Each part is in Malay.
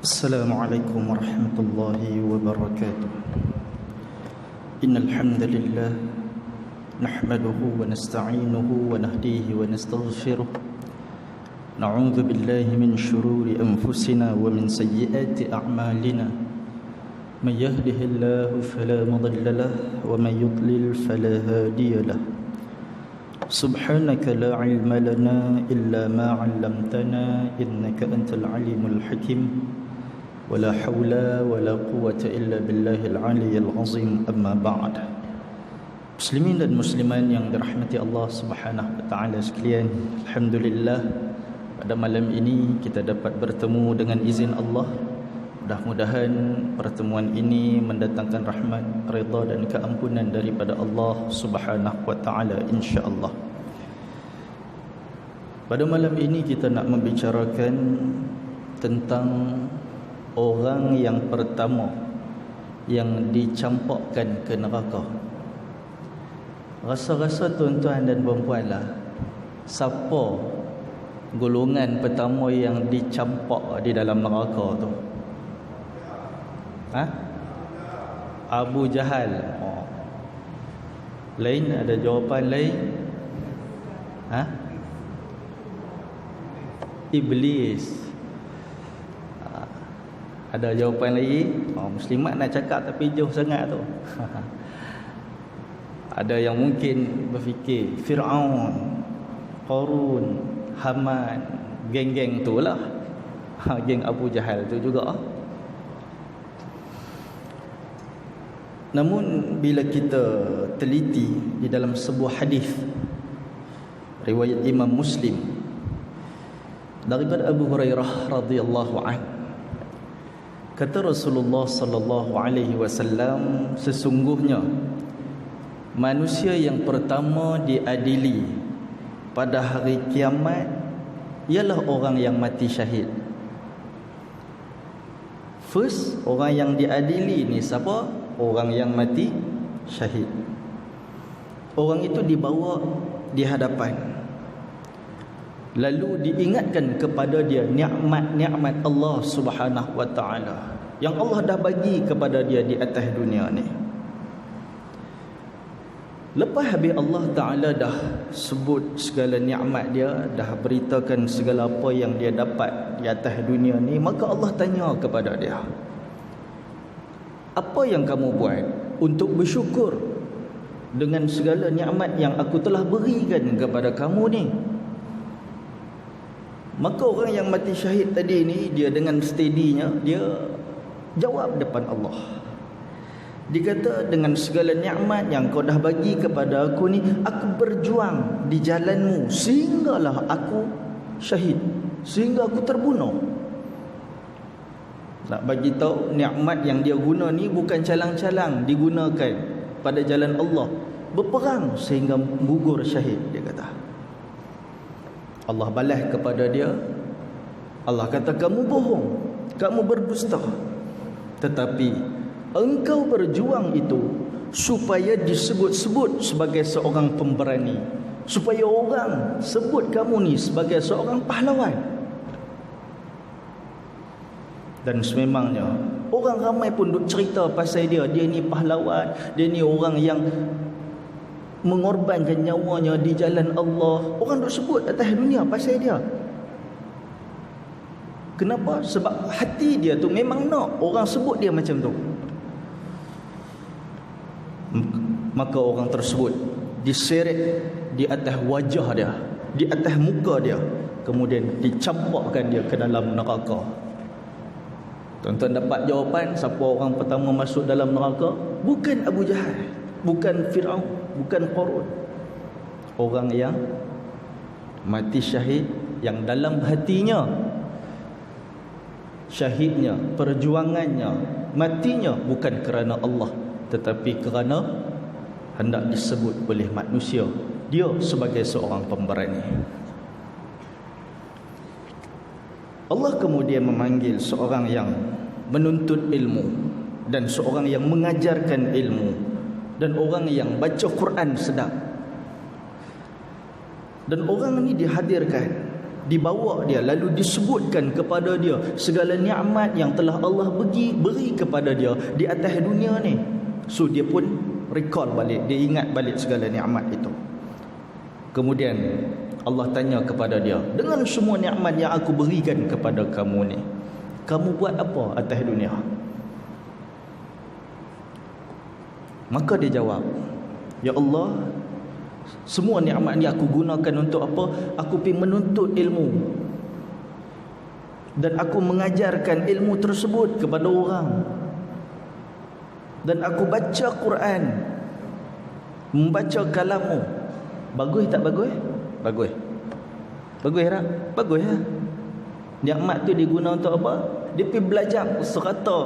Assalamualaikum warahmatullahi wabarakatuh. Innal hamdalillah nahmaduhu wa nasta'inuhu wa nahdihi wa nastaghfiruh. Na'udzu billahi min shururi anfusina wa min sayyiati a'malina. May yahdihillahu fala mudilla lahu wa may yudlil fala hadiya lahu. Subhanaka la ilma lana illa ma 'allamtana innaka antal alimul hakim. Wala hawla wala quwwata illa billahil aliyyil azim. Amma ba'd. Muslimin dan muslimat yang dirahmati Allah Subhanahu wa taala sekalian, alhamdulillah pada malam ini kita dapat bertemu dengan izin Allah. Mudah-mudahan pertemuan ini mendatangkan rahmat, redha dan keampunan daripada Allah Subhanahu wa taala insya-Allah. Pada malam ini kita nak membicarakan tentang orang yang pertama yang dicampakkan ke neraka. Rasa-rasa tuan-tuan dan puan-puan lah, siapa golongan pertama yang dicampak di dalam neraka tu? Abu Jahal. Lain, ada jawapan lain? Iblis. Ada jawapan lagi? Muslimat nak cakap tapi jauh sangat tu. Ada yang mungkin berfikir Fir'aun, Qarun, Haman, geng-geng tu lah. Geng Abu Jahal tu juga. Namun bila kita teliti di dalam sebuah hadis riwayat Imam Muslim daripada Abu Hurairah radhiyallahu anhu, kata Rasulullah sallallahu alaihi wasallam, sesungguhnya manusia yang pertama diadili pada hari kiamat ialah orang yang mati syahid. First, orang yang diadili ni siapa? Orang yang mati syahid. Orang itu dibawa di hadapan, lalu diingatkan kepada dia nikmat-nikmat Allah Subhanahu wa taala yang Allah dah bagi kepada dia di atas dunia ni. Lepas habis Allah Taala dah sebut segala nikmat dia, dah beritakan segala apa yang dia dapat di atas dunia ni, maka Allah tanya kepada dia, apa yang kamu buat untuk bersyukur dengan segala nikmat yang aku telah berikan kepada kamu ni? Maka orang yang mati syahid tadi ni, dia dengan steadinya dia jawab depan Allah. Dia kata, dengan segala nikmat yang kau dah bagi kepada aku ni, aku berjuang di jalanmu sehinggalah aku syahid, sehingga aku terbunuh. Nak bagi tahu nikmat yang dia guna ni bukan calang-calang digunakan pada jalan Allah, berperang sehingga gugur syahid, dia kata. Allah balas kepada dia, Allah kata, kamu bohong, kamu berdusta, tetapi engkau berjuang itu supaya disebut-sebut sebagai seorang pemberani, supaya orang sebut kamu ni sebagai seorang pahlawan. Dan sememangnya orang ramai pun duk cerita pasal dia ni pahlawan, dia ni orang yang mengorbankan nyawanya di jalan Allah. Orang duk sebut atas dunia pasal dia. Kenapa? Sebab hati dia tu memang nak orang sebut dia macam tu. Maka orang tersebut diseret di atas wajah dia, di atas muka dia, kemudian dicampakkan dia ke dalam neraka. Tuan-tuan dapat jawapan siapa orang pertama masuk dalam neraka? Bukan Abu Jahal, bukan Fir'aun, bukan Qarun. Orang yang mati syahid, yang dalam hatinya syahidnya, perjuangannya, matinya bukan kerana Allah, tetapi kerana hendak disebut oleh manusia dia sebagai seorang pemberani. Allah kemudian memanggil seorang yang menuntut ilmu dan seorang yang mengajarkan ilmu dan orang yang baca Quran sedap. Dan orang ni dihadirkan, dibawa dia, lalu disebutkan kepada dia segala nikmat yang telah Allah beri kepada dia di atas dunia ni. So dia pun recall balik, dia ingat balik segala nikmat itu. Kemudian Allah tanya kepada dia, dengan semua nikmat yang aku berikan kepada kamu ni, kamu buat apa atas dunia? Maka dia jawab, ya Allah, semua nikmat ni aku gunakan untuk apa? Aku pergi menuntut ilmu, dan aku mengajarkan ilmu tersebut kepada orang, dan aku baca Quran, membaca kalammu. Bagus tak bagus? Bagus. Bagus tak? Bagus ya. Nikmat tu diguna untuk apa? Dia pergi belajar serata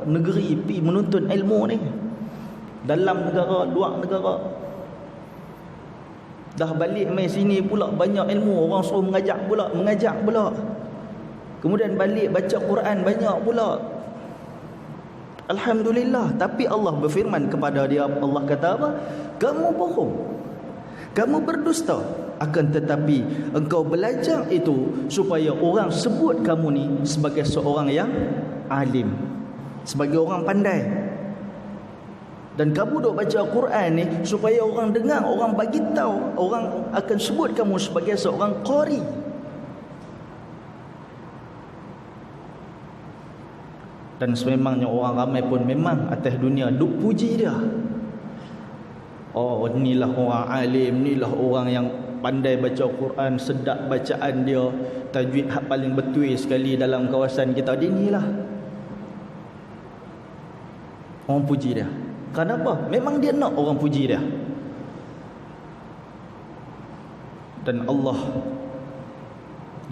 negeri, pergi menuntut ilmu ni, dalam negara, luar negara. Dah balik mai sini pula banyak ilmu, orang suruh mengajar pula. Kemudian balik baca Quran banyak pula. Alhamdulillah. Tapi Allah berfirman kepada dia, Allah kata apa? Kamu bohong, kamu berdusta. Akan tetapi engkau belajar itu supaya orang sebut kamu ni sebagai seorang yang alim, sebagai orang pandai. Dan kamu duk baca Quran ni supaya orang dengar, orang bagi tahu, orang akan sebut kamu sebagai seorang qari. Dan sememangnya orang ramai pun memang atas dunia duk puji dia. Oh, inilah orang alim, inilah orang yang pandai baca Quran, sedap bacaan dia, tajwid hak paling betul sekali dalam kawasan kita. Inilah orang puji dia. Kenapa? Memang dia nak orang puji dia. Dan Allah,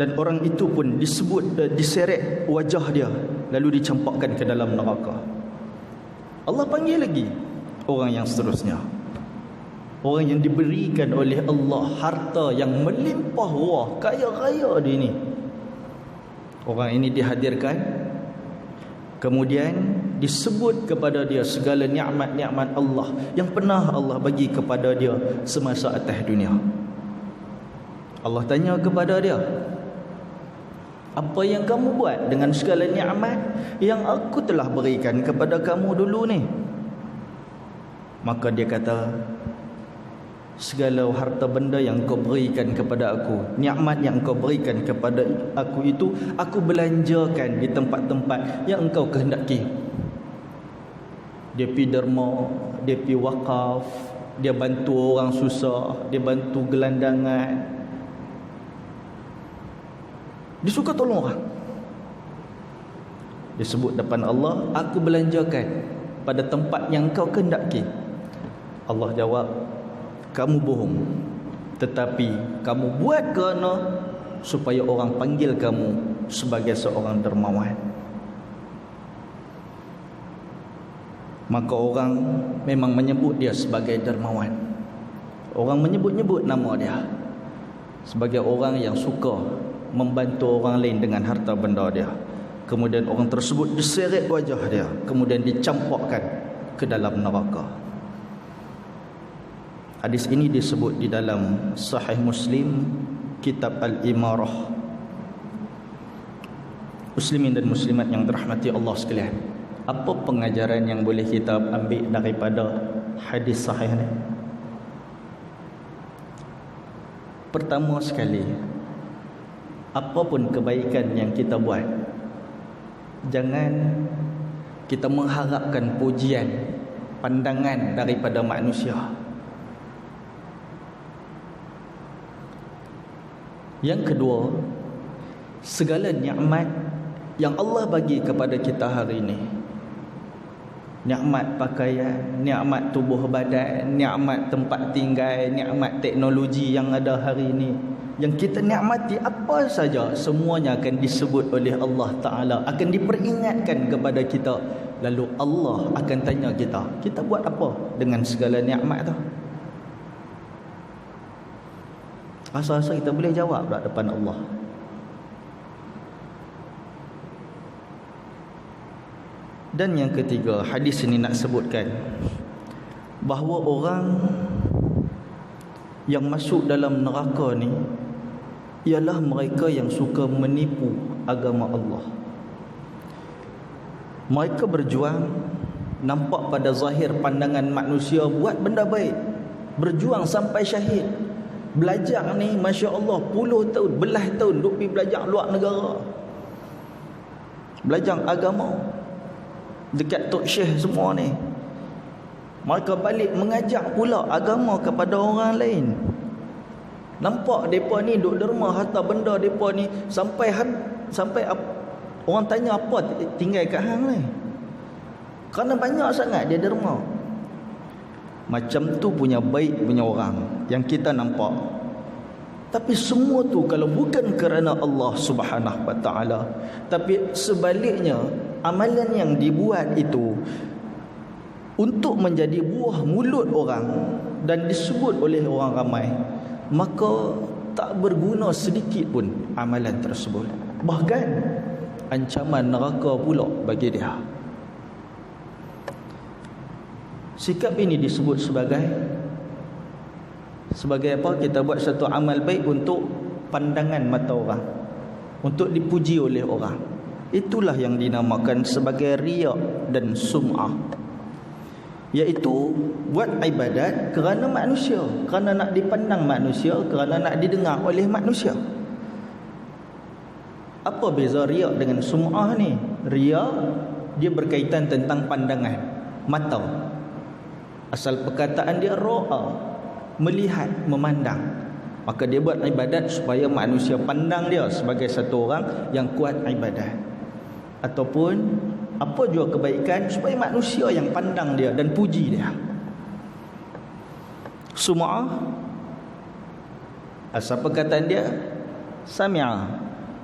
dan orang itu pun disebut, diseret wajah dia, lalu dicampakkan ke dalam neraka. Allah panggil lagi orang yang seterusnya, orang yang diberikan oleh Allah harta yang melimpah ruah, kaya raya dia ni. Orang ini dihadirkan, kemudian disebut kepada dia segala nikmat-nikmat Allah yang pernah Allah bagi kepada dia semasa atas dunia. Allah tanya kepada dia, apa yang kamu buat dengan segala nikmat yang aku telah berikan kepada kamu dulu ni? Maka dia kata, segala harta benda yang kau berikan kepada aku, nikmat yang kau berikan kepada aku itu, aku belanjakan di tempat-tempat yang engkau kehendaki. Dia pergi derma, dia pergi wakaf, dia bantu orang susah, dia bantu gelandangan, dia suka tolong orang. Dia sebut depan Allah, aku belanjakan pada tempat yang kau kehendaki. Allah jawab, kamu bohong, tetapi kamu buat kerana supaya orang panggil kamu sebagai seorang dermawan. Maka orang memang menyebut dia sebagai dermawan. Orang menyebut-nyebut nama dia sebagai orang yang suka membantu orang lain dengan harta benda dia. Kemudian orang tersebut diseret wajah dia, kemudian dicampakkan ke dalam neraka. Hadis ini disebut di dalam Sahih Muslim, Kitab Al-Imarah. Muslimin dan muslimat yang dirahmati Allah sekalian, apa pengajaran yang boleh kita ambil daripada hadis sahih ni? Pertama sekali, apapun kebaikan yang kita buat, jangan kita mengharapkan pujian, pandangan daripada manusia. Yang kedua, segala nikmat yang Allah bagi kepada kita hari ini, nikmat pakaian, nikmat tubuh badan, nikmat tempat tinggal, nikmat teknologi yang ada hari ini, yang kita nikmati apa saja, semuanya akan disebut oleh Allah Ta'ala, akan diperingatkan kepada kita. Lalu Allah akan tanya kita, kita buat apa dengan segala nikmat tu? Rasa-rasa kita boleh jawab tak depan Allah? Dan yang ketiga, hadis ini nak sebutkan bahawa orang yang masuk dalam neraka ni ialah mereka yang suka menipu agama Allah. Mereka berjuang, nampak pada zahir pandangan manusia buat benda baik, berjuang sampai syahid. Belajar ni Masya Allah puluh tahun, belah tahun duk pergi belajar luar negara, belajar agama dekat Tok Syekh semua ni. Mereka balik mengajak pula agama kepada orang lain. Nampak mereka ni duk derma harta benda mereka ni sampai orang tanya apa tinggal kat hang ni, kerana banyak sangat dia derma. Macam tu punya baik punya orang yang kita nampak. Tapi semua tu kalau bukan kerana Allah Subhanahu wa taala, tapi sebaliknya amalan yang dibuat itu untuk menjadi buah mulut orang dan disebut oleh orang ramai, maka tak berguna sedikit pun amalan tersebut. Bahkan ancaman neraka pula bagi dia. Sikap ini disebut sebagai apa? Kita buat satu amal baik untuk pandangan mata orang, untuk dipuji oleh orang. Itulah yang dinamakan sebagai riya dan sum'ah, iaitu buat ibadat kerana manusia, kerana nak dipandang manusia, kerana nak didengar oleh manusia. Apa beza riya dengan sum'ah ni? Riya dia berkaitan tentang pandangan mata. Asal perkataan dia ra'a, melihat, memandang. Maka dia buat ibadat supaya manusia pandang dia sebagai satu orang yang kuat ibadat. Ataupun apa jua kebaikan supaya manusia yang pandang dia dan puji dia. Sum'ah, asal perkataan dia sami'a.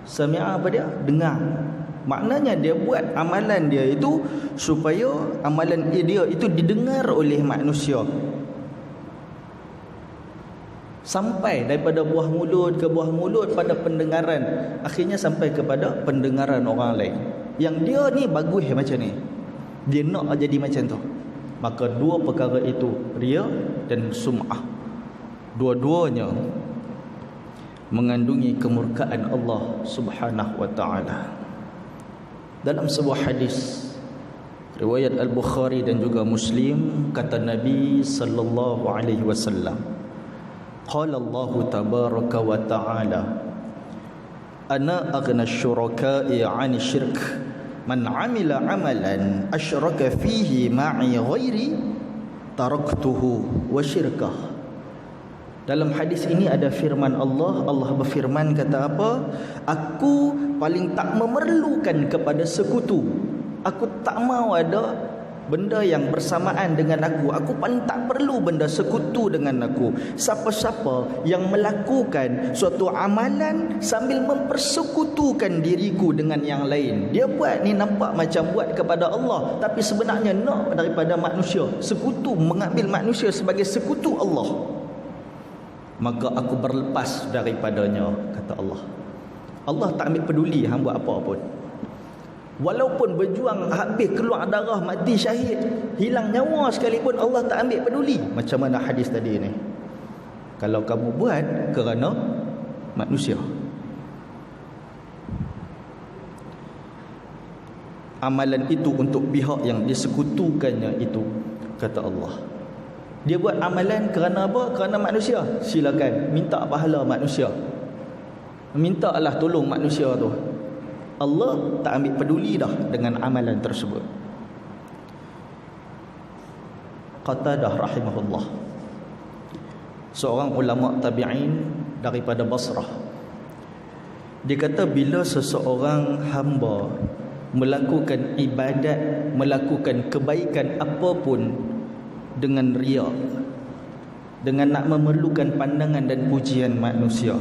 Sami'a apa dia? Dengar. Maknanya dia buat amalan dia itu supaya amalan dia itu didengar oleh manusia, sampai daripada buah mulut ke buah mulut pada pendengaran, akhirnya sampai kepada pendengaran orang lain. Yang dia ni bagus macam ni, dia nak jadi macam tu. Maka dua perkara itu, riya dan sum'ah, dua-duanya mengandungi kemurkaan Allah Subhanahu wa taala. Dalam sebuah hadis riwayat Al-Bukhari dan juga Muslim, kata Nabi sallallahu alaihi wasallam, qala Allah tabaraka wa ta'ala, ana aghna asy-syuraka'i 'ani syirk man 'amila 'amalan asyraka fihi ma'i ghairi taraktuhu wa syirkah. Dalam hadis ini ada firman Allah. Allah berfirman, kata apa? Aku paling tak memerlukan kepada sekutu. Aku tak mau ada benda yang bersamaan dengan aku. Aku paling tak perlu benda sekutu dengan aku. Siapa-siapa yang melakukan suatu amalan sambil mempersekutukan diriku dengan yang lain, dia buat ni nampak macam buat kepada Allah, tapi sebenarnya nak daripada manusia, sekutu, mengambil manusia sebagai sekutu Allah, maka aku berlepas daripadanya, kata Allah. Allah tak ambil peduli hang buat apa pun. Walaupun berjuang habis, keluar darah, mati syahid, hilang nyawa sekalipun, Allah tak ambil peduli. Macam mana hadis tadi ni? Kalau kamu buat kerana manusia, amalan itu untuk pihak yang disekutukannya itu, kata Allah. Dia buat amalan kerana apa? Kerana manusia. Silakan, minta pahala manusia, mintalah tolong manusia tu. Allah tak ambil peduli dah dengan amalan tersebut. Qatadah rahimahullah, seorang ulama tabi'in daripada Basrah, dia kata bila seseorang hamba melakukan ibadat, melakukan kebaikan apapun dengan riya, dengan nak memerlukan pandangan dan pujian manusia,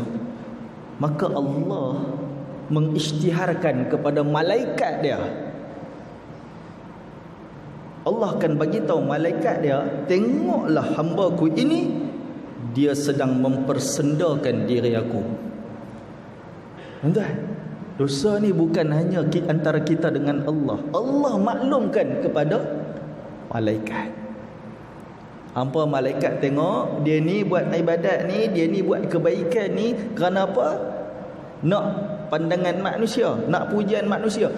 maka Allah mengisytiharkan kepada malaikat dia. Allah akan bagi tahu malaikat dia, tengoklah hamba-Ku ini, dia sedang mempersendakan diri aku. Tuan, dosa ni bukan hanya antara kita dengan Allah. Allah maklumkan kepada malaikat. Hampa malaikat tengok dia ni buat ibadat ni, dia ni buat kebaikan ni kerana apa? Nak pandangan manusia, nak pujian manusia.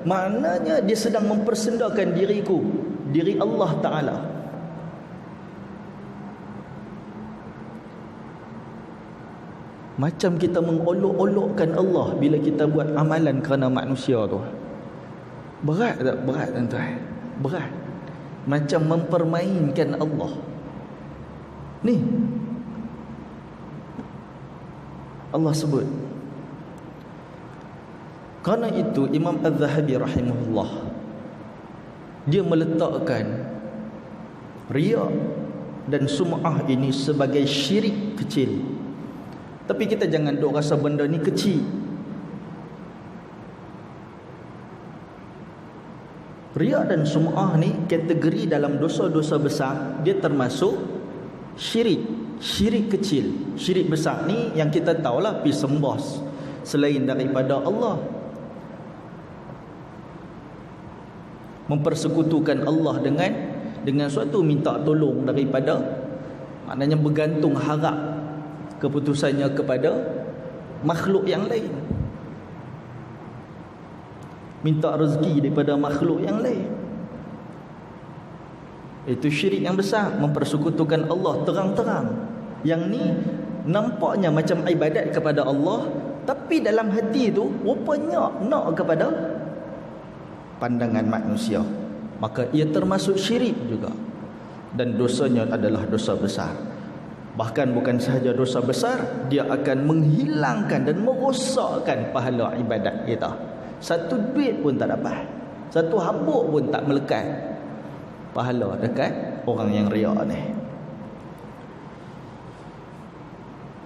Maknanya dia sedang mempersendakan diri Allah Ta'ala. Macam kita mengolok-olokkan Allah bila kita buat amalan kerana manusia tu. Berat tak? Berat tuan-tuan. Berat. Macam mempermainkan Allah. Ni Allah sebut. Kerana itu Imam Az-Zahabi rahimahullah, dia meletakkan riya dan sum'ah ini sebagai syirik kecil. Tapi kita jangan duk rasa benda ni kecil. Riya dan sum'ah ni kategori dalam dosa-dosa besar, dia termasuk syirik kecil. Syirik besar ni yang kita tahulah pi sembah selain daripada Allah, mempersekutukan Allah dengan suatu minta tolong daripada, maknanya bergantung harap keputusannya kepada makhluk yang lain, minta rezeki daripada makhluk yang lain. Itu syirik yang besar, mempersekutukan Allah terang-terang. Yang ni nampaknya macam ibadat kepada Allah, tapi dalam hati tu rupanya nak kepada pandangan manusia. Maka ia termasuk syirik juga, dan dosanya adalah dosa besar. Bahkan bukan sahaja dosa besar, dia akan menghilangkan dan merosakkan pahala ibadat kita. Satu duit pun tak dapat, satu habuk pun tak melekat pahala dekat orang yang riak ni.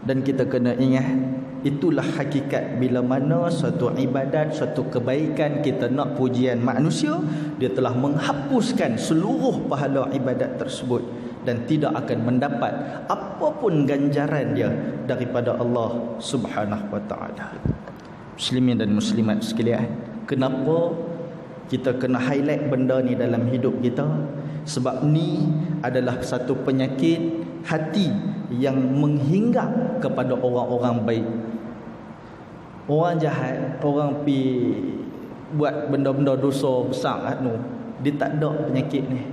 Dan kita kena ingat, itulah hakikat bila mana suatu ibadat, suatu kebaikan kita nak pujian manusia, dia telah menghapuskan seluruh pahala ibadat tersebut dan tidak akan mendapat apapun ganjaran dia daripada Allah Subhanahu wa taala. Muslimin dan muslimat sekalian, kenapa kita kena highlight benda ni dalam hidup kita? Sebab ni adalah satu penyakit hati yang menghinggap kepada orang-orang baik. Orang jahat, orang pi buat benda-benda dosa besar tu, dia tak ada penyakit ni.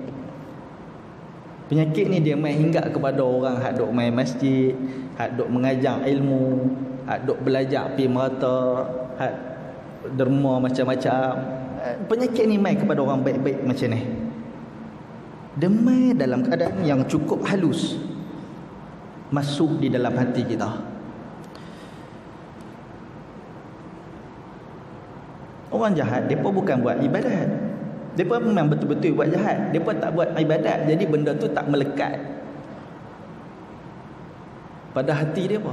Penyakit ni dia main hinggap kepada orang hak duk main masjid, hak duk mengajar ilmu, hak duk belajar pi merata, hak derma macam-macam. Penyakit ni main kepada orang baik-baik macam ni. Dia main dalam keadaan yang cukup halus, masuk di dalam hati kita. Orang jahat, mereka bukan buat ibadat, mereka memang betul-betul buat jahat, mereka tak buat ibadat. Jadi benda tu tak melekat pada hati dia.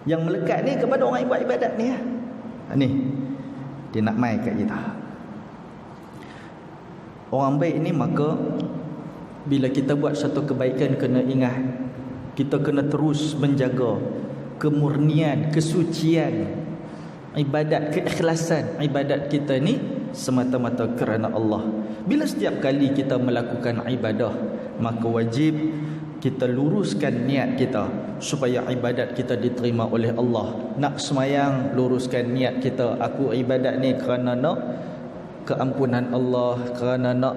Yang melekat ni kepada orang yang buat ibadat ni. Ni dia nak main kat kita. Orang baik ni, maka bila kita buat satu kebaikan, kena ingat kita kena terus menjaga kemurnian, kesucian ibadat, keikhlasan ibadat kita ni semata-mata kerana Allah. Bila setiap kali kita melakukan ibadah, maka wajib kita luruskan niat kita supaya ibadat kita diterima oleh Allah. Nak semayang, luruskan niat kita, aku ibadat ni kerana nak keampunan Allah, kerana nak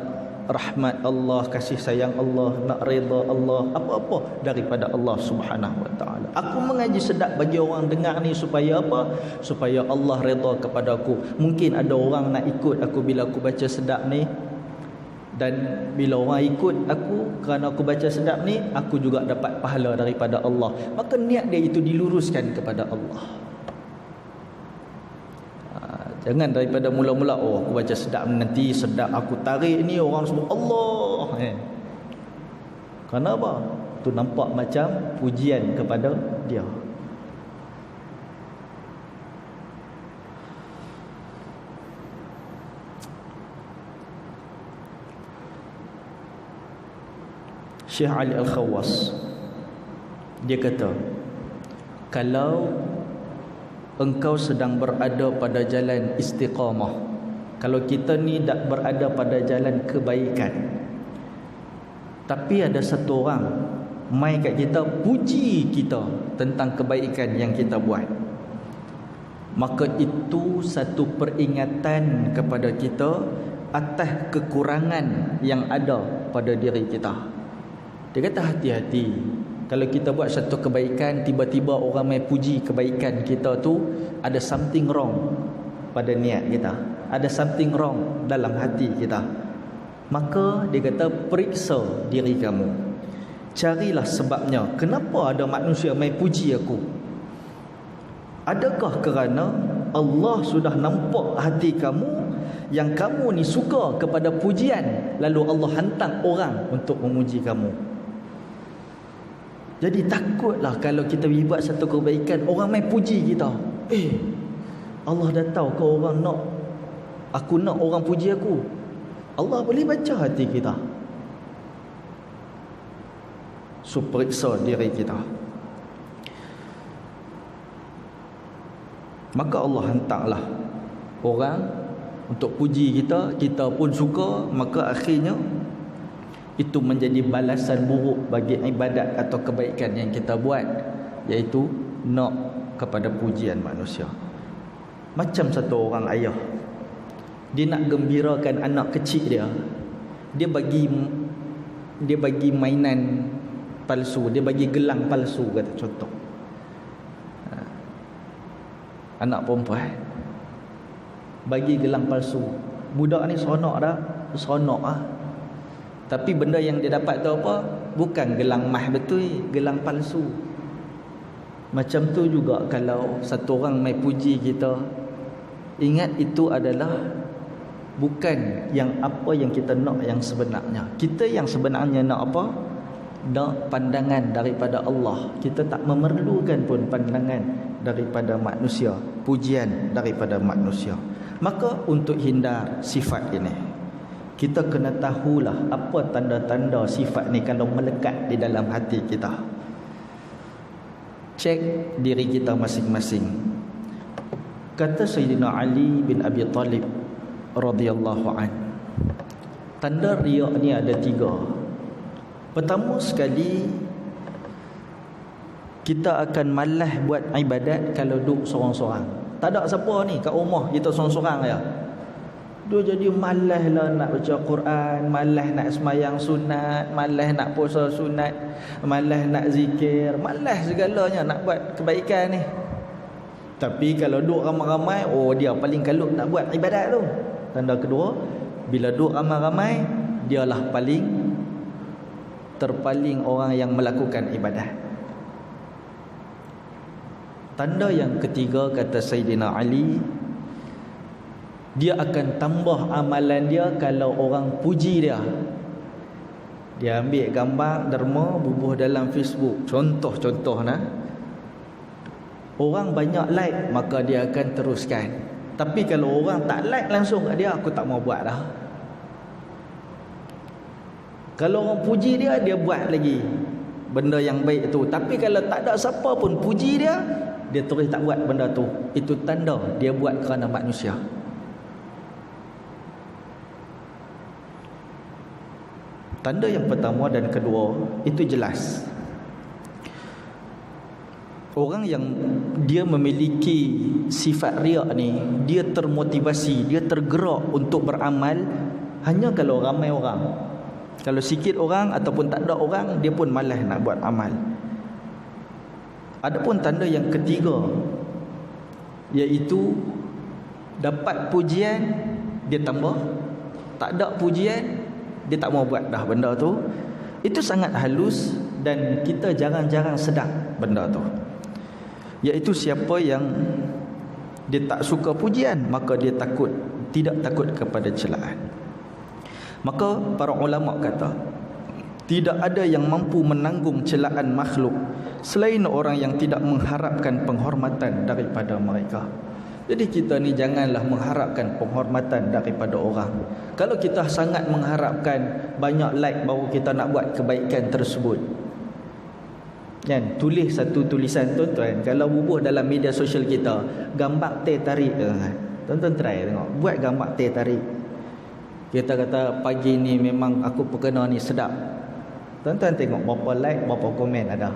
rahmat Allah, kasih sayang Allah, nak redha Allah, apa-apa daripada Allah Subhanahu wa taala. Aku mengaji sedap bagi orang dengar ni supaya apa? Supaya Allah redha kepada aku. Mungkin ada orang nak ikut aku bila aku baca sedap ni, dan bila orang ikut aku kerana aku baca sedap ni, aku juga dapat pahala daripada Allah. Maka niat dia itu diluruskan kepada Allah. Jangan daripada mula-mula, oh aku baca sedap nanti sedap aku tarik ni orang sebut Allah. Kerana apa? Tu nampak macam pujian kepada dia. Syekh Ali Al-Khawas, dia kata, kalau engkau sedang berada pada jalan istiqamah, kalau kita ni tak berada pada jalan kebaikan, Tapi ada satu orang mai kat kita, puji kita tentang kebaikan yang kita buat, maka itu satu peringatan kepada kita atas kekurangan yang ada pada diri kita. Dia kata hati-hati, kalau kita buat satu kebaikan, tiba-tiba orang mai puji kebaikan kita tu, ada something wrong pada niat kita, ada something wrong dalam hati kita. Maka dia kata, periksa diri kamu, carilah sebabnya. Kenapa ada manusia mai puji aku? Adakah kerana Allah sudah nampak hati kamu, yang kamu ni suka kepada pujian, lalu Allah hantar orang untuk memuji kamu? Jadi takutlah kalau kita buat satu kebaikan, orang mai puji kita. Allah dah tahu ke orang nak, aku nak orang puji aku. Allah boleh baca hati kita. So periksa diri kita. Maka Allah hantarlah orang untuk puji kita, kita pun suka, maka akhirnya itu menjadi balasan buruk bagi ibadat atau kebaikan yang kita buat, iaitu nak kepada pujian manusia. Macam satu orang ayah, dia nak gembirakan anak kecil dia, dia bagi mainan palsu, dia bagi gelang palsu, kata contoh. Anak perempuan bagi gelang palsu. Budak ni seronok dah, seronok ah. Tapi benda yang dia dapat tu apa? Bukan gelang mah betul, gelang palsu. Macam tu juga kalau satu orang mai puji kita, ingat itu adalah bukan yang apa yang kita nak yang sebenarnya. Kita yang sebenarnya nak apa? Nak pandangan daripada Allah. Kita tak memerlukan pun pandangan daripada manusia, pujian daripada manusia. Maka untuk hindar sifat ini, kita kena tahulah apa tanda-tanda sifat ni kalau melekat di dalam hati kita. Cek diri kita masing-masing. Kata Sayyidina Ali bin Abi Talib radhiyallahu an, tanda riak ni ada 3. Pertama sekali, kita akan malas buat ibadat kalau duduk seorang-seorang. Tak ada siapa ni kat rumah, kita seorang-seorang je. Dia jadi malas lah nak baca Quran, malas nak semayang sunat, malas nak puasa sunat, malas nak zikir, malas segalanya nak buat kebaikan ni. Tapi kalau duduk ramai-ramai, oh dia paling kalut nak buat ibadat tu. Tanda kedua, bila duduk ramai-ramai, dialah paling terpaling orang yang melakukan ibadat. Tanda yang ketiga, kata Sayyidina Ali, dia akan tambah amalan dia kalau orang puji dia. Dia ambil gambar derma bubuh dalam Facebook, contoh nah. Orang banyak like, maka dia akan teruskan. Tapi kalau orang tak like langsung kat dia, aku tak mau buat dah. Kalau orang puji dia, dia buat lagi benda yang baik tu. Tapi kalau tak ada siapa pun puji dia, dia terus tak buat benda tu. Itu tanda dia buat kerana manusia. Tanda yang pertama dan kedua itu jelas. Orang yang dia memiliki sifat riak ni, dia termotivasi, dia tergerak untuk beramal hanya kalau ramai orang. Kalau sikit orang ataupun tak ada orang, dia pun malas nak buat amal. Adapun tanda yang ketiga, iaitu dapat pujian dia tambah, tak ada pujian dia tak mau buat dah benda tu. Itu sangat halus dan kita jarang-jarang sedar benda tu. Iaitu siapa yang dia tak suka pujian, maka dia tidak takut kepada celaan. Maka para ulama kata, tidak ada yang mampu menanggung celaan makhluk selain orang yang tidak mengharapkan penghormatan daripada mereka. Jadi kita ni janganlah mengharapkan penghormatan daripada orang. Kalau kita sangat mengharapkan banyak like baru kita nak buat kebaikan tersebut, kan, tulis satu tulisan tuan-tuan, kalau bubuh dalam media sosial kita, gambar teh tarik, tuan-tuan try tengok, buat gambar teh tarik. Kita kata pagi ni memang aku perkena ni sedap, Tuan-tuan tengok berapa like, berapa komen ada.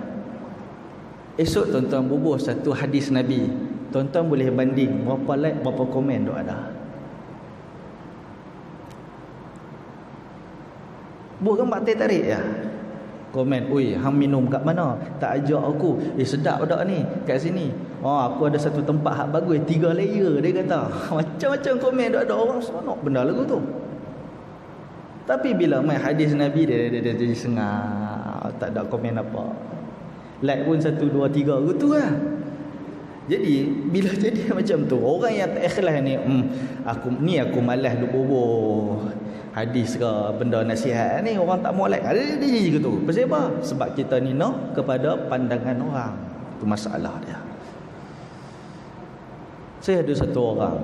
Esok tuan-tuan bubuh satu hadis Nabi, tuan-tuan boleh banding berapa like, berapa komen tu ada. Bukan buat tarik ya. Komen, "Oi, hang minum kat mana? Tak ajak aku." Sedap dak ni kat sini. "Oh, aku ada satu tempat hak bagus, 3 layer," dia kata. Macam-macam komen dak ada orang seronok benda lagu tu. Tapi bila main hadis Nabi dia jadi sengah, tak ada komen apa. Like pun 1 2 3 gitu lah. Jadi bila jadi macam tu, orang yang tak ikhlas ni, aku malas duk boboh hadis ke benda nasihat ni, orang tak mau like. Ada dia gitu. Pasal apa? Sebab kita ni nak kepada pandangan orang. Itu masalah dia. Saya ada satu orang,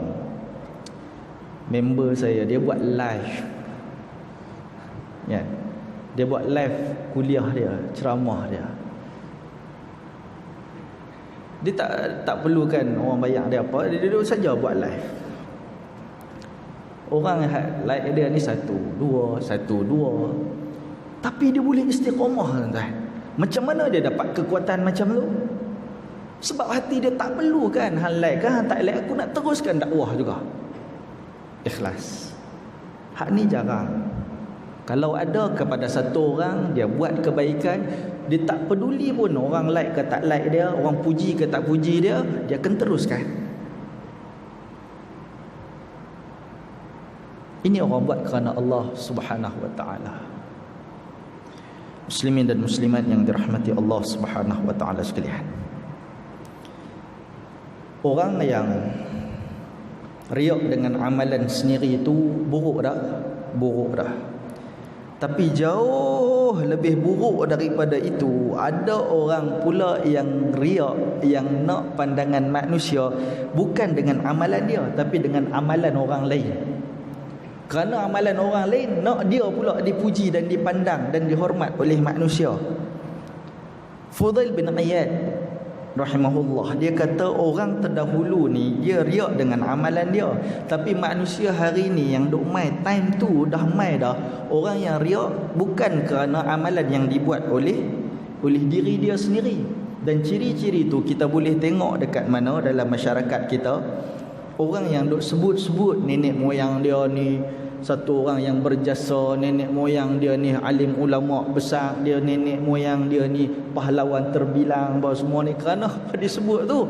member saya, dia buat live. Ya. Dia buat live kuliah dia, ceramah dia. Dia tak perlukan orang bayar dia apa, dia duduk saja buat live. Orang like dia ni 1 2 1 2. Tapi dia boleh istiqamah tuan-tuan. Macam mana dia dapat kekuatan macam tu? Sebab hati dia tak perlu kan hang like kan, hang tak like, aku nak teruskan dakwah juga. Ikhlas. Hak ni jarang. Kalau ada kepada satu orang dia buat kebaikan, dia tak peduli pun orang like ke tak like dia, orang puji ke tak puji dia, dia akan teruskan. Ini orang buat kerana Allah Subhanahu wa taala. Muslimin dan muslimat yang dirahmati Allah Subhanahu wa taala sekalian. Orang yang riak dengan amalan sendiri itu buruk dah, buruk dah. Tapi jauh lebih buruk daripada itu, ada orang pula yang riak, yang nak pandangan manusia bukan dengan amalan dia, tapi dengan amalan orang lain. Kerana amalan orang lain, nak dia pula dipuji dan dipandang dan dihormat oleh manusia. Fudail bin Iyad rahimahullah, dia kata orang terdahulu ni dia riak dengan amalan dia, tapi manusia hari ni yang duk mai time tu dah mai dah. Orang yang riak bukan kerana amalan yang dibuat oleh diri dia sendiri. Dan ciri-ciri tu kita boleh tengok dekat mana dalam masyarakat kita. Orang yang duk sebut-sebut nenek moyang dia ni satu orang yang berjasa, nenek moyang dia ni alim ulama besar, dia nenek moyang dia ni pahlawan terbilang, bahawa semua ni kerana apa disebut tu?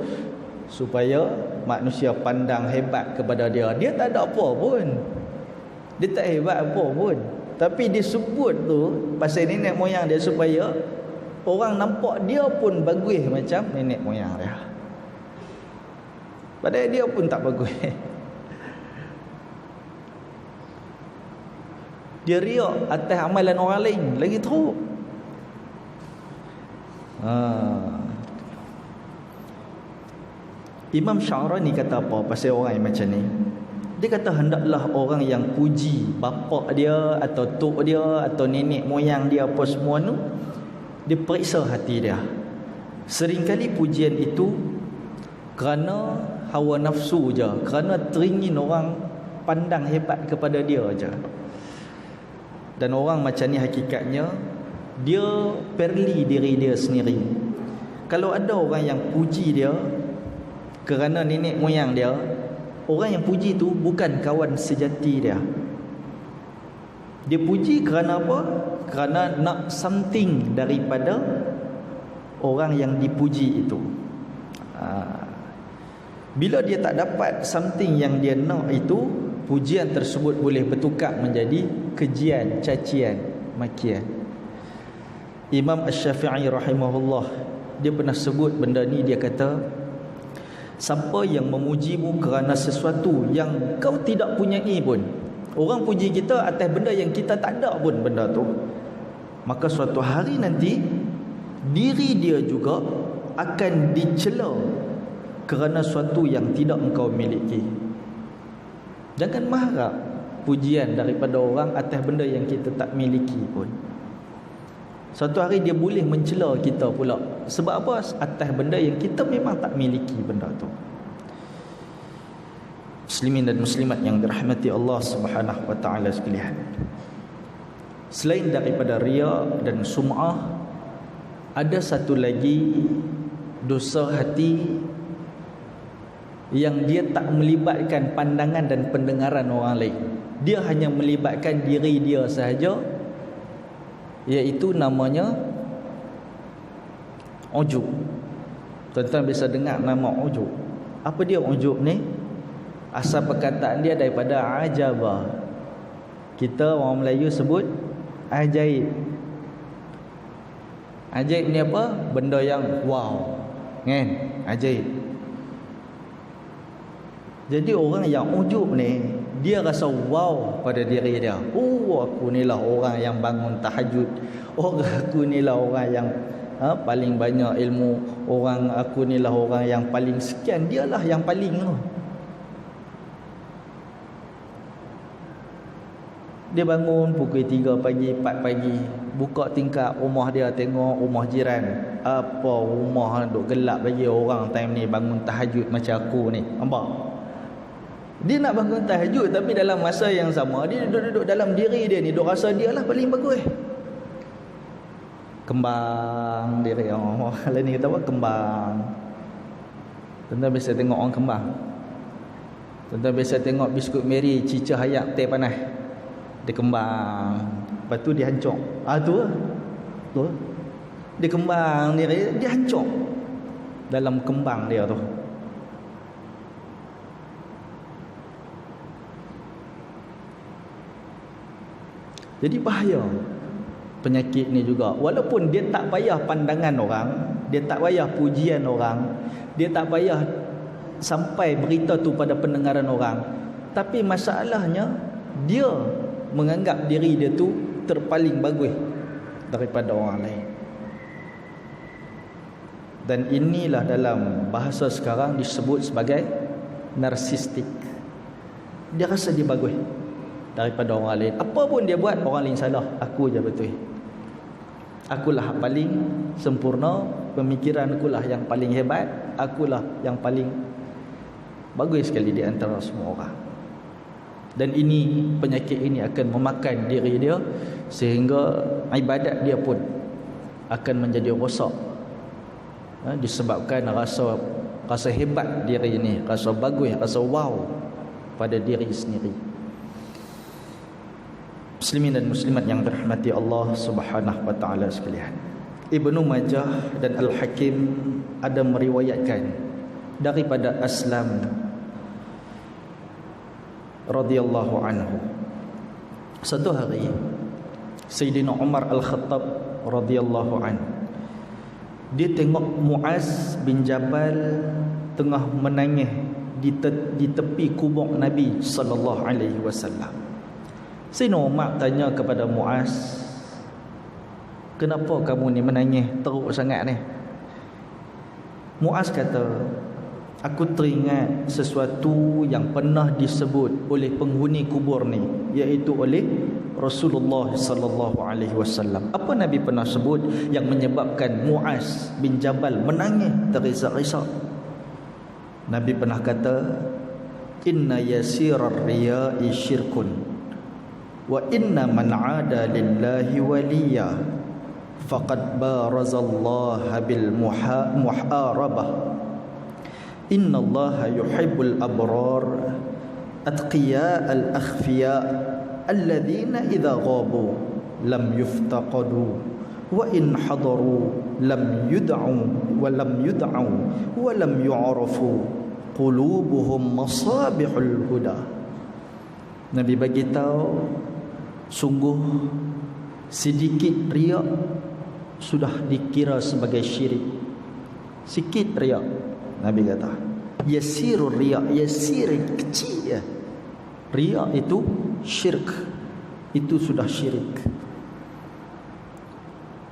Supaya manusia pandang hebat kepada dia. Dia tak ada apa pun, dia tak hebat apa pun, tapi disebut tu pasal nenek moyang dia supaya orang nampak dia pun bagus macam nenek moyang dia, padahal dia pun tak bagus. Dia riak atas amalan orang lain lagi teruk. Imam Sya'rani kata apa pasal orang yang macam ni? Dia kata hendaklah orang yang puji bapa dia atau tok dia atau nenek moyang dia apa semua tu, dia periksa hati dia. Seringkali pujian itu kerana hawa nafsu je, kerana teringin orang pandang hebat kepada dia je. Dan orang macam ni hakikatnya dia perli diri dia sendiri. Kalau ada orang yang puji dia kerana nenek moyang dia, orang yang puji tu bukan kawan sejati dia. Dia puji kerana apa? Kerana nak something daripada orang yang dipuji itu. Bila dia tak dapat something yang dia nak itu, pujian tersebut boleh bertukar menjadi kejian, cacian, makian. Imam Asy-Syafi'i rahimahullah, dia pernah sebut benda ni. Dia kata, siapa yang memujimu kerana sesuatu yang kau tidak punyai pun, orang puji kita atas benda yang kita tak ada pun benda tu, maka suatu hari nanti diri dia juga akan dicela kerana sesuatu yang tidak engkau miliki. Jangan mengharap pujian daripada orang atas benda yang kita tak miliki pun. Suatu hari dia boleh mencela kita pula. Sebab apa? Atas benda yang kita memang tak miliki benda tu. Muslimin dan muslimat yang dirahmati Allah Subhanahu wa taala sekalian. Selain daripada riya dan sum'ah, ada satu lagi dosa hati yang dia tak melibatkan pandangan dan pendengaran orang lain. Dia hanya melibatkan diri dia sahaja, iaitu namanya ujub. Tuan-tuan bisa dengar nama ujub. Apa dia ujub ni? Asal perkataan dia daripada ajaba. Kita orang Melayu sebut ajaib. Ajaib ni apa? Benda yang wow, kan? Ajaib. Jadi orang yang ujub ni, dia rasa wow pada diri dia. Oh, aku ni lah orang yang bangun tahajud. Oh, aku ni lah orang yang paling banyak ilmu. Aku ni lah orang yang paling sekian. Dialah yang paling tu. Dia bangun pukul 3 pagi, 4 pagi, buka tingkap rumah dia, tengok rumah jiran. Apa rumah duk gelap bagi orang time ni bangun tahajud macam aku ni. Nampak? Dia nak bangun tahajud, tapi dalam masa yang sama dia duduk dalam diri dia ni, duk rasa dia lah paling bagus. Kembang diri orang. Lain ni kata apa? Kembang. Tuan-tuan biasa tengok orang kembang. Tuan-tuan biasa tengok biskut Mary, cicah hayat teh panas. Dia kembang, lepas tu dia hancur. Tu lah. Tu. Dia kembang dia hancur dalam kembang dia tu. Jadi bahaya penyakit ni juga. Walaupun dia tak payah pandangan orang, dia tak payah pujian orang, dia tak payah sampai berita tu pada pendengaran orang, tapi masalahnya dia menganggap diri dia tu terpaling bagus daripada orang lain. Dan inilah dalam bahasa sekarang disebut sebagai narsistik. Dia rasa dia bagus daripada orang lain. Apa pun dia buat, orang lain salah, aku je betul. Akulah paling sempurna, pemikiran akulah yang paling hebat, akulah yang paling bagus sekali di antara semua orang. Dan ini, penyakit ini akan memakan diri dia, sehingga ibadat dia pun akan menjadi rosak, disebabkan rasa hebat diri ini, rasa bagus, rasa wow pada diri sendiri. Muslimin dan muslimat yang dirahmati Allah Subhanahu wa taala sekalian, Ibnu Majah dan Al-Hakim ada meriwayatkan daripada Aslam radhiyallahu anhu, satu hari Sayyidina Umar Al-Khattab radhiyallahu anhu, dia tengok Muaz bin Jabal tengah menangis di tepi kubur Nabi sallallahu alaihi wasallam. Sayyidina Umar tanya kepada Muaz, kenapa kamu ni menangis teruk sangat ni? Muaz kata, aku teringat sesuatu yang pernah disebut oleh penghuni kubur ni, iaitu oleh Rasulullah sallallahu alaihi wasallam. Apa Nabi pernah sebut yang menyebabkan Muaz bin Jabal menangis terisak-isak? Nabi pernah kata, inna yasirar riya'i syirkun wa inna man 'ada lillahi waliya faqad barazallaha bil muharabah. Inna Allah yuhibbul abrar atqiya al-akhfiya alladhina idha ghabu lam yuftaqadu wa in hadaru lam yud'u wa lam yu'rafu qulubuhum masabihul huda. Nabi bagi tahu, sungguh sedikit riak sudah dikira sebagai syirik. Sikit riak, Nabi kata, yasirur riak, yasir kecil ya. Riak itu syirik, itu sudah syirik.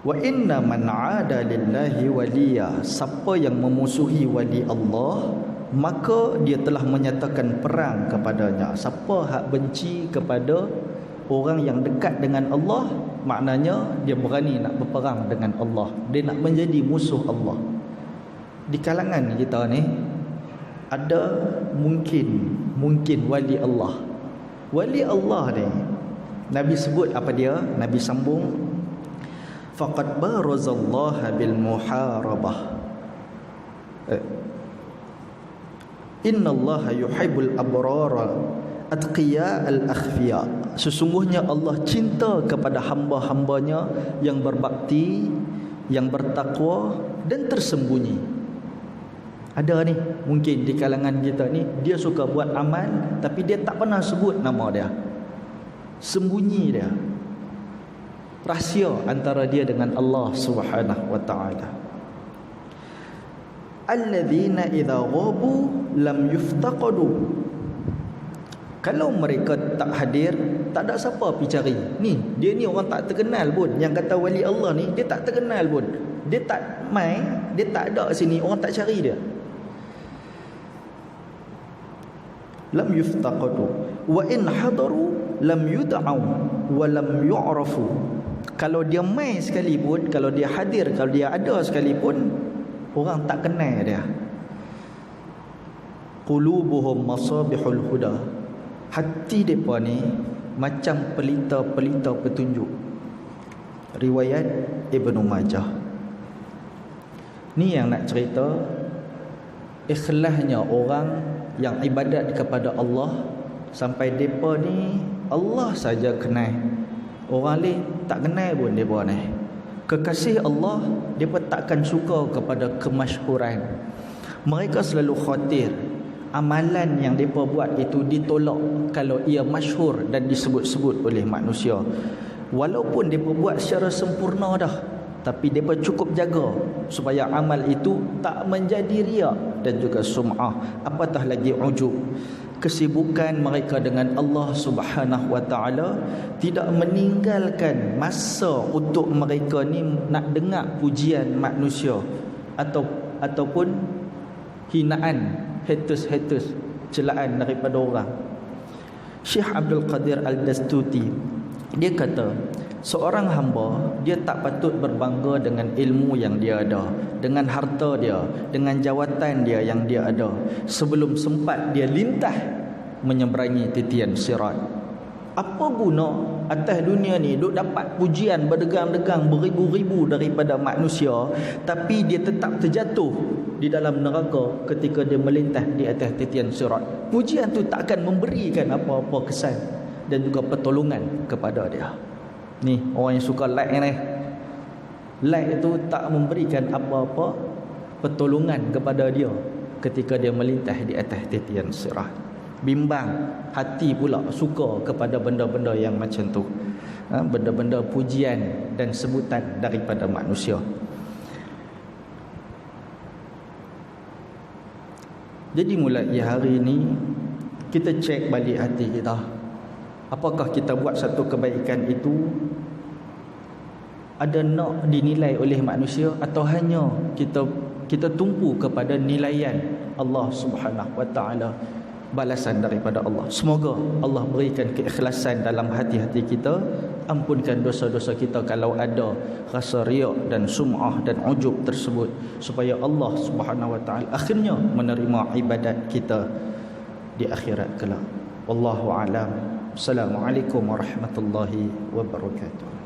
Wa inna man 'ada lillahi waliya, siapa yang memusuhi wali Allah, maka dia telah menyatakan perang kepadanya. Siapa hak benci kepada orang yang dekat dengan Allah, maknanya dia berani nak berperang dengan Allah, dia nak menjadi musuh Allah. Di kalangan kita ni ada mungkin wali Allah. Wali Allah ni Nabi sebut apa dia? Nabi sambung, faqad barazallaha bil muharabah. Innallaha yuhibbul abrara atqiya al-akhfiya. Sesungguhnya Allah cinta kepada hamba-hambanya yang berbakti, yang bertakwa dan tersembunyi. Ada ni mungkin di kalangan kita ni, dia suka buat amal tapi dia tak pernah sebut nama dia, sembunyi dia, rahsia antara dia dengan Allah Subhanahu wa taala. Alladzina idza ghabu lam yuftaqadu. Kalau mereka tak hadir, tak ada siapa pergi cari. Ni, dia ni orang tak terkenal pun. Yang kata wali Allah ni, dia tak terkenal pun. Dia tak main, dia tak ada sini, orang tak cari dia. Lam yuftaqadu wa in hadaru lam yud'au wa lam yu'rafu. Kalau dia main sekalipun, kalau dia hadir, kalau dia ada sekalipun, orang tak kenal dia. Qulubuhum masabihul huda. Hati mereka ni macam pelita-pelita petunjuk. Riwayat Ibnu Majah. Ni yang nak cerita ikhlasnya orang yang ibadat kepada Allah, sampai mereka ni Allah saja kenal, orang lain tak kenal pun mereka ni. Kekasih Allah, mereka takkan suka kepada kemasyhuran. Mereka selalu khawatir amalan yang mereka buat itu ditolak kalau ia masyhur dan disebut-sebut oleh manusia. Walaupun mereka buat secara sempurna dah, tapi mereka cukup jaga supaya amal itu tak menjadi riak dan juga sum'ah, apatah lagi ujub. Kesibukan mereka dengan Allah Subhanahu wa taala tidak meninggalkan masa untuk mereka ni nak dengar pujian manusia ataupun hinaan, haters, celaan daripada orang. Syekh Abdul Qadir Al-Dastuti, dia kata, seorang hamba dia tak patut berbangga dengan ilmu yang dia ada, dengan harta dia, dengan jawatan dia yang dia ada, sebelum sempat dia lintah menyeberangi titian sirat. Apa guna atas dunia ni duk dapat pujian berdegang-degang beribu-ribu daripada manusia, tapi dia tetap terjatuh di dalam neraka ketika dia melintah di atas titian sirat. Pujian tu tak akan memberikan apa-apa kesan dan juga pertolongan kepada dia. Ni orang yang suka like ni, like itu tak memberikan apa-apa pertolongan kepada dia ketika dia melintah di atas titian sirat. Bimbang hati pula suka kepada benda-benda yang macam tu, benda-benda pujian dan sebutan daripada manusia. Jadi mulai hari ini kita cek balik hati kita. Apakah kita buat satu kebaikan itu ada nak dinilai oleh manusia, atau hanya kita tumpu kepada nilaian Allah Subhanahu wa taala, balasan daripada Allah. Semoga Allah berikan keikhlasan dalam hati-hati kita, ampunkan dosa-dosa kita kalau ada rasa riak dan sum'ah dan ujub tersebut, supaya Allah Subhanahu wa taala akhirnya menerima ibadat kita di akhirat kelak. Wallahu a'lam. Assalamualaikum warahmatullahi wabarakatuh.